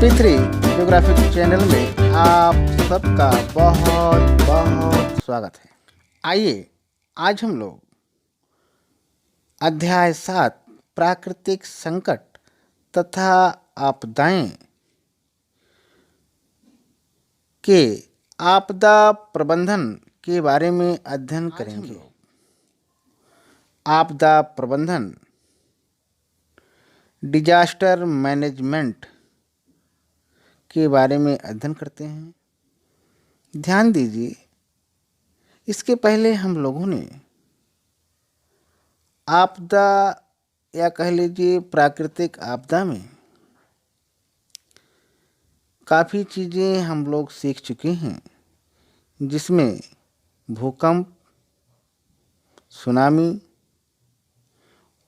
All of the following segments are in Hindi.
P3 ज्योग्राफिक चैनल में आप सबका बहुत बहुत स्वागत है। आइए आज हम लोग अध्याय 7 प्राकृतिक संकट तथा आपदाएं के आपदा प्रबंधन के बारे में अध्ययन करेंगे। आपदा प्रबंधन, डिजास्टर मैनेजमेंट के बारे में अध्ययन करते हैं। ध्यान दीजिए, इसके पहले हम लोगों ने आपदा या कह लीजिए प्राकृतिक आपदा में काफ़ी चीज़ें हम लोग सीख चुके हैं, जिसमें भूकंप, सुनामी,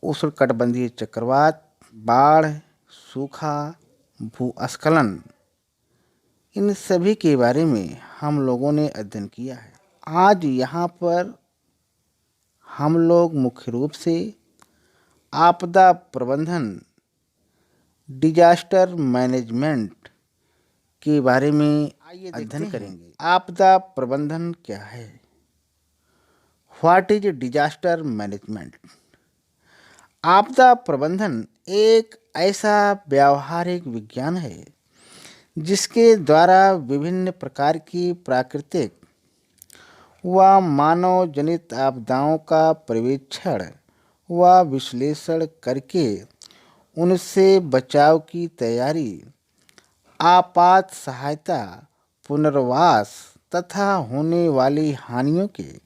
उष्णकटिबंधीय चक्रवात, बाढ़, सूखा, भूस्खलन, इन सभी के बारे में हम लोगों ने अध्ययन किया है। आज यहाँ पर हम लोग मुख्य रूप से आपदा प्रबंधन, डिजास्टर मैनेजमेंट के बारे में अध्ययन करेंगे। आपदा प्रबंधन क्या है? What is disaster management? आपदा प्रबंधन एक ऐसा व्यावहारिक विज्ञान है जिसके द्वारा विभिन्न प्रकार की प्राकृतिक व मानव जनित आपदाओं का पर्यवेक्षण व विश्लेषण करके उनसे बचाव की तैयारी, आपात सहायता, पुनर्वास तथा होने वाली हानियों के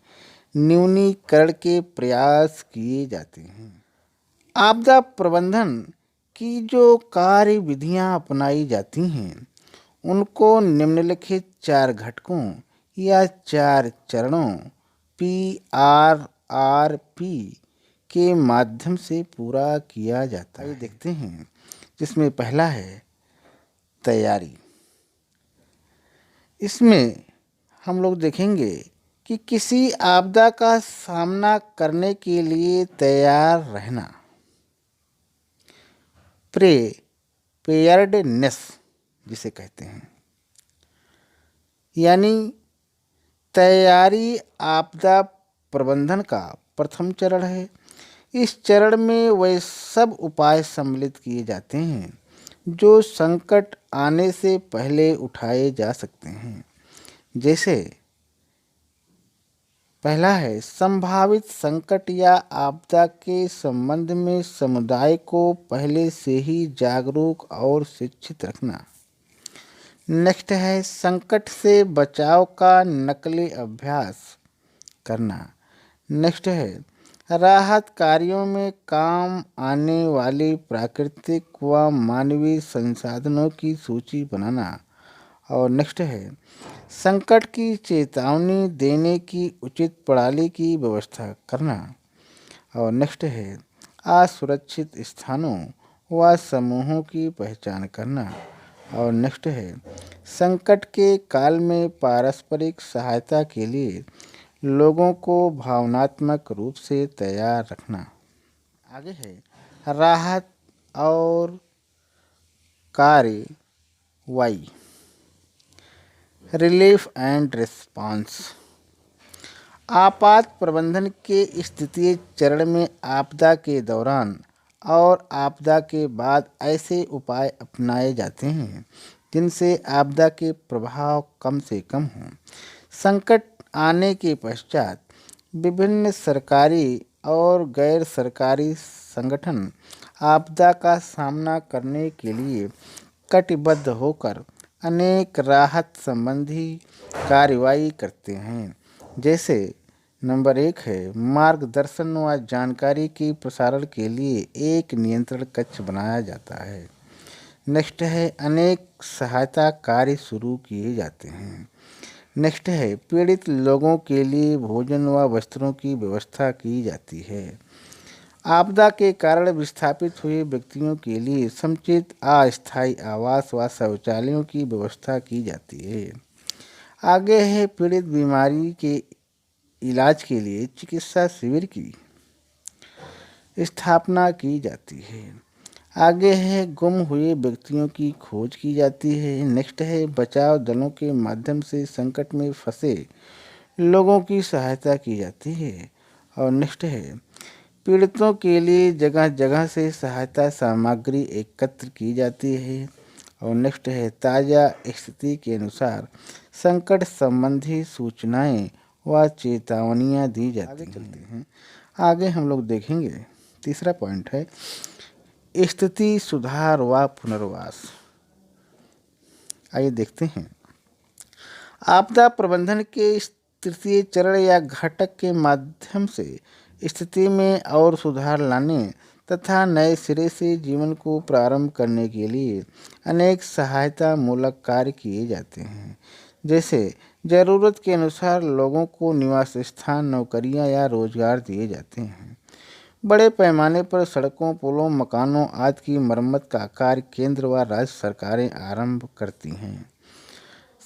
न्यूनीकरण के प्रयास किए जाते हैं। आपदा प्रबंधन की जो कार्य विधियाँ अपनाई जाती हैं, उनको निम्नलिखित 4 घटकों या 4 चरणों PRRP के माध्यम से पूरा किया जाता है। देखते हैं, जिसमें पहला है तैयारी। इसमें हम लोग देखेंगे कि किसी आपदा का सामना करने के लिए तैयार रहना, प्रिपेयर्डनेस जिसे कहते हैं, यानी तैयारी आपदा प्रबंधन का प्रथम चरण है। इस चरण में वे सब उपाय सम्मिलित किए जाते हैं जो संकट आने से पहले उठाए जा सकते हैं। जैसे पहला है संभावित संकट या आपदा के संबंध में समुदाय को पहले से ही जागरूक और शिक्षित रखना। नेक्स्ट है संकट से बचाव का नकली अभ्यास करना। नेक्स्ट है राहत कार्यों में काम आने वाली प्राकृतिक व मानवीय संसाधनों की सूची बनाना। और नेक्स्ट है संकट की चेतावनी देने की उचित प्रणाली की व्यवस्था करना। और नेक्स्ट है असुरक्षित स्थानों व समूहों की पहचान करना। और नेक्स्ट है संकट के काल में पारस्परिक सहायता के लिए लोगों को भावनात्मक रूप से तैयार रखना। आगे है राहत और कार्रवाई, रिलीफ एंड रिस्पांस। आपात प्रबंधन के स्थितीय चरण में आपदा के दौरान और आपदा के बाद ऐसे उपाय अपनाए जाते हैं जिनसे आपदा के प्रभाव कम से कम हों। संकट आने के पश्चात विभिन्न सरकारी और गैर सरकारी संगठन आपदा का सामना करने के लिए कटिबद्ध होकर अनेक राहत संबंधी कार्रवाई करते हैं। जैसे नंबर 1 है मार्गदर्शन व जानकारी के प्रसारण के लिए एक नियंत्रण कक्ष बनाया जाता है। नेक्स्ट है अनेक सहायता कार्य शुरू किए जाते हैं। नेक्स्ट है पीड़ित लोगों के लिए भोजन व वस्त्रों की व्यवस्था की जाती है। आपदा के कारण विस्थापित हुए व्यक्तियों के लिए समुचित अस्थायी आवास व शौचालयों की व्यवस्था की जाती है। आगे है पीड़ित बीमारी के इलाज के लिए चिकित्सा शिविर की स्थापना की जाती है। आगे है गुम हुए व्यक्तियों की खोज की जाती है। नेक्स्ट है बचाव दलों के माध्यम से संकट में फंसे लोगों की सहायता की जाती है। और नेक्स्ट है पीड़ितों के लिए जगह जगह से सहायता सामग्री एकत्र की जाती है। और नेक्स्ट है ताज़ा स्थिति के अनुसार संकट संबंधी सूचनाएं व चेतावनियां दी जाती हैं। आगे हम लोग देखेंगे तीसरा पॉइंट है स्थिति सुधार व पुनर्वास। आइए देखते हैं आपदा प्रबंधन के इस तृतीय चरण या घटक के माध्यम से स्थिति में और सुधार लाने तथा नए सिरे से जीवन को प्रारंभ करने के लिए अनेक सहायता मूलक कार्य किए जाते हैं। जैसे ज़रूरत के अनुसार लोगों को निवास स्थान नौकरियां या रोजगार दिए जाते हैं। बड़े पैमाने पर सड़कों पुलों मकानों आदि की मरम्मत का कार्य केंद्र व राज्य सरकारें आरंभ करती हैं।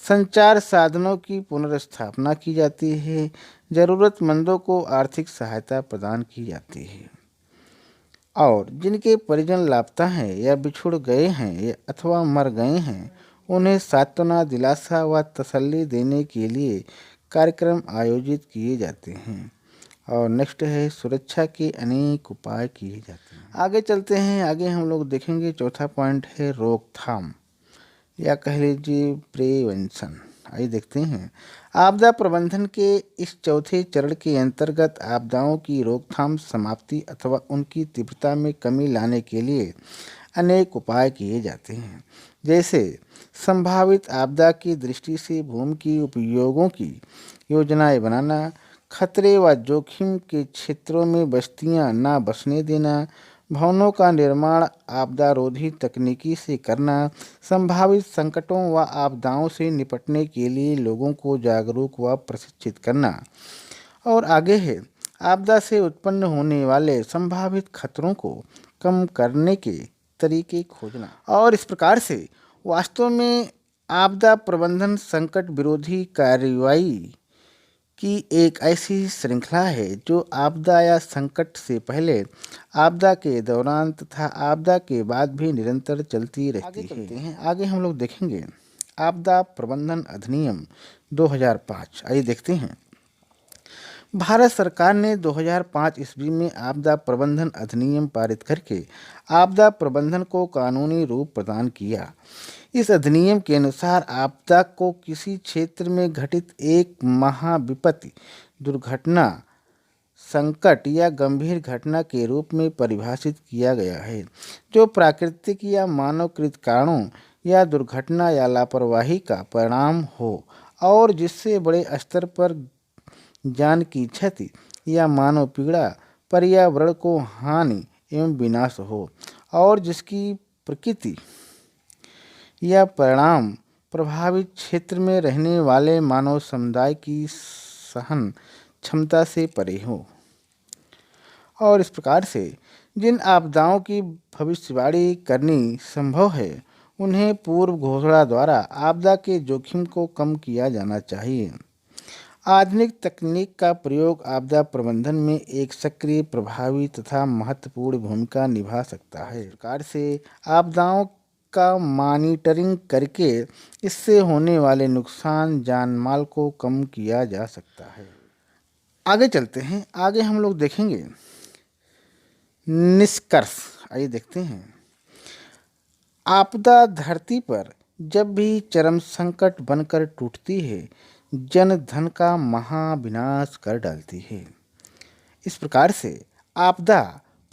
संचार साधनों की पुनर्स्थापना की जाती है। ज़रूरतमंदों को आर्थिक सहायता प्रदान की जाती है। और जिनके परिजन लापता हैं या बिछुड़ गए हैं अथवा मर गए हैं उन्हें सांत्वना दिलासा व तसल्ली देने के लिए कार्यक्रम आयोजित किए जाते हैं। और नेक्स्ट है सुरक्षा के अनेक उपाय किए जाते हैं। आगे चलते हैं। आगे हम लोग देखेंगे चौथा पॉइंट है रोकथाम या कह लीजिए प्रिवेंशन। आइए देखते हैं आपदा प्रबंधन के इस चौथे चरण के अंतर्गत आपदाओं की रोकथाम समाप्ति अथवा उनकी तीव्रता में कमी लाने के लिए अनेक उपाय किए जाते हैं। जैसे संभावित आपदा की दृष्टि से भूमि की उपयोगों की योजनाएं बनाना, खतरे व जोखिम के क्षेत्रों में बस्तियां न बसने देना, भवनों का निर्माण आपदारोधी तकनीकी से करना, संभावित संकटों व आपदाओं से निपटने के लिए लोगों को जागरूक व प्रशिक्षित करना। और आगे है आपदा से उत्पन्न होने वाले संभावित खतरों को कम करने के तरीके खोजना। और इस प्रकार से वास्तव में आपदा प्रबंधन संकट विरोधी कार्रवाई की एक ऐसी श्रृंखला है जो आपदा या संकट से पहले, आपदा के दौरान तथा आपदा के बाद भी निरंतर चलती रहती है। आगे हम लोग देखेंगे आपदा प्रबंधन अधिनियम 2005। आइए देखते हैं भारत सरकार ने 2005 ईस्वी में आपदा प्रबंधन अधिनियम पारित करके आपदा प्रबंधन को कानूनी रूप प्रदान किया। इस अधिनियम के अनुसार आपदा को किसी क्षेत्र में घटित एक महाविपत्ति, दुर्घटना, संकट या गंभीर घटना के रूप में परिभाषित किया गया है जो प्राकृतिक या मानवकृत कारणों या दुर्घटना या लापरवाही का परिणाम हो और जिससे बड़े स्तर पर जान की क्षति या मानव पीड़ा, पर्यावरण को हानि एवं विनाश हो और जिसकी प्रकृति या परिणाम प्रभावित क्षेत्र में रहने वाले मानव समुदाय की सहन क्षमता से परे हो। और इस प्रकार से जिन आपदाओं की भविष्यवाणी करनी संभव है उन्हें पूर्व घोषणा द्वारा आपदा के जोखिम को कम किया जाना चाहिए। आधुनिक तकनीक का प्रयोग आपदा प्रबंधन में एक सक्रिय, प्रभावी तथा महत्वपूर्ण भूमिका निभा सकता है। इस प्रकार से आपदाओं का मॉनिटरिंग करके इससे होने वाले नुकसान, जान माल को कम किया जा सकता है। आगे चलते हैं। आगे हम लोग देखेंगे निष्कर्ष। आइए देखते हैं आपदा धरती पर जब भी चरम संकट बनकर टूटती है, जन धन का महाविनाश कर डालती है। इस प्रकार से आपदा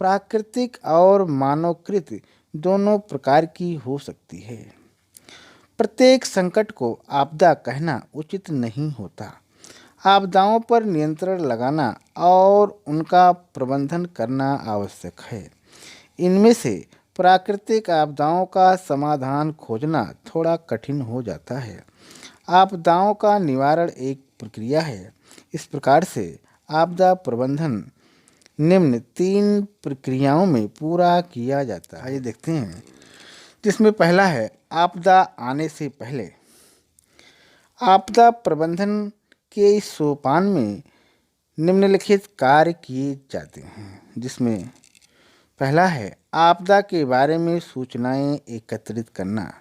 प्राकृतिक और मानवकृत दोनों प्रकार की हो सकती है। प्रत्येक संकट को आपदा कहना उचित नहीं होता। आपदाओं पर नियंत्रण लगाना और उनका प्रबंधन करना आवश्यक है। इनमें से प्राकृतिक आपदाओं का समाधान खोजना थोड़ा कठिन हो जाता है। आपदाओं का निवारण एक प्रक्रिया है। इस प्रकार से आपदा प्रबंधन निम्न 3 प्रक्रियाओं में पूरा किया जाता है। आइए देखते हैं जिसमें पहला है आपदा आने से पहले। आपदा प्रबंधन के इस सोपान में निम्नलिखित कार्य किए जाते हैं जिसमें पहला है आपदा के बारे में सूचनाएं एकत्रित करना।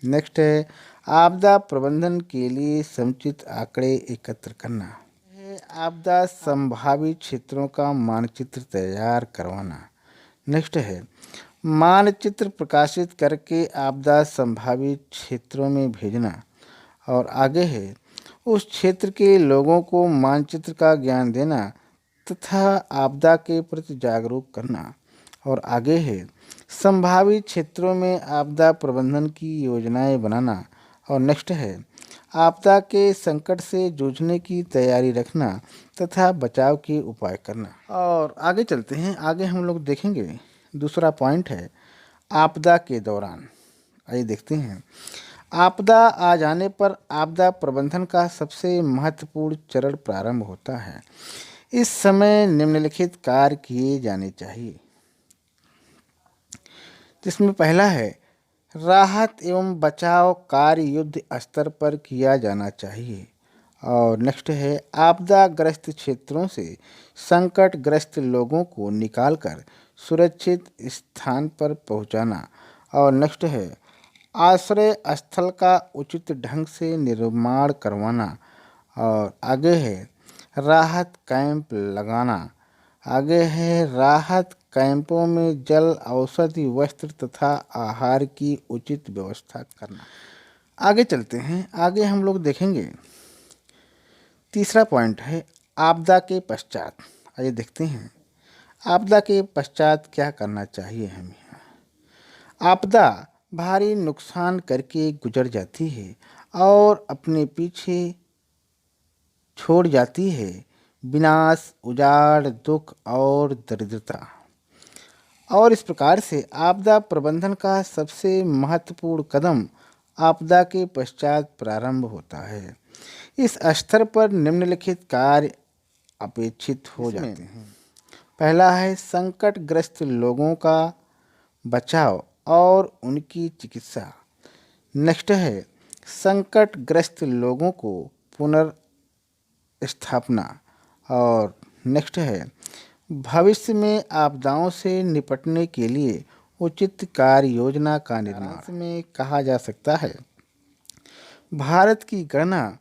नेक्स्ट है आपदा प्रबंधन के लिए समुचित आंकड़े एकत्र करना। है आपदा संभावित क्षेत्रों का मानचित्र तैयार करवाना। नेक्स्ट है मानचित्र प्रकाशित करके आपदा संभावित क्षेत्रों में भेजना। और आगे है उस क्षेत्र के लोगों को मानचित्र का ज्ञान देना तथा आपदा के प्रति जागरूक करना। और आगे है संभावित क्षेत्रों में आपदा प्रबंधन की योजनाएं बनाना। और नेक्स्ट है आपदा के संकट से जूझने की तैयारी रखना तथा बचाव के उपाय करना। और आगे चलते हैं, आगे हम लोग देखेंगे दूसरा पॉइंट है आपदा के दौरान। आइए देखते हैं। आपदा आ जाने पर आपदा प्रबंधन का सबसे महत्वपूर्ण चरण प्रारंभ होता है। इस समय निम्नलिखित कार्य किए जाने चाहिए, जिसमें पहला है राहत एवं बचाव कार्य युद्ध स्तर पर किया जाना चाहिए। और नेक्स्ट है आपदाग्रस्त क्षेत्रों से संकटग्रस्त लोगों को निकालकर सुरक्षित स्थान पर पहुंचाना। और नेक्स्ट है आश्रय स्थल का उचित ढंग से निर्माण करवाना। और आगे है राहत कैंप लगाना। आगे है राहत कैंपों में जल, औषधि, वस्त्र तथा आहार की उचित व्यवस्था करना। आगे चलते हैं, आगे हम लोग देखेंगे तीसरा पॉइंट है आपदा के पश्चात। आइए देखते हैं आपदा के पश्चात क्या करना चाहिए हमें। आपदा भारी नुकसान करके गुजर जाती है और अपने पीछे छोड़ जाती है विनाश, उजाड़, दुख और दरिद्रता। और इस प्रकार से आपदा प्रबंधन का सबसे महत्वपूर्ण कदम आपदा के पश्चात प्रारंभ होता है। इस स्तर पर निम्नलिखित कार्य अपेक्षित हो जाते हैं। पहला है संकटग्रस्त लोगों का बचाव और उनकी चिकित्सा। नेक्स्ट है संकटग्रस्त लोगों को पुनर्स्थापना। और नेक्स्ट है भविष्य में आपदाओं से निपटने के लिए उचित कार्य योजना का निर्माण। में कहा जा सकता है भारत की गणना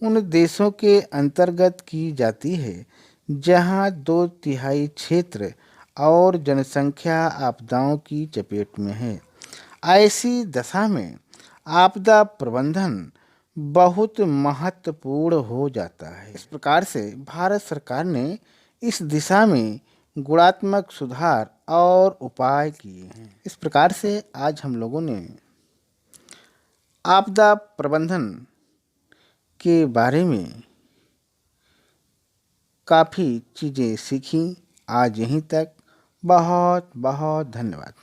उन देशों के अंतर्गत की जाती है जहां 2/3 क्षेत्र और जनसंख्या आपदाओं की चपेट में है। ऐसी दशा में आपदा प्रबंधन बहुत महत्वपूर्ण हो जाता है। इस प्रकार से भारत सरकार ने इस दिशा में गुणात्मक सुधार और उपाय किए हैं। इस प्रकार से आज हम लोगों ने आपदा प्रबंधन के बारे में काफ़ी चीज़ें सीखी। आज यहीं तक। बहुत बहुत धन्यवाद।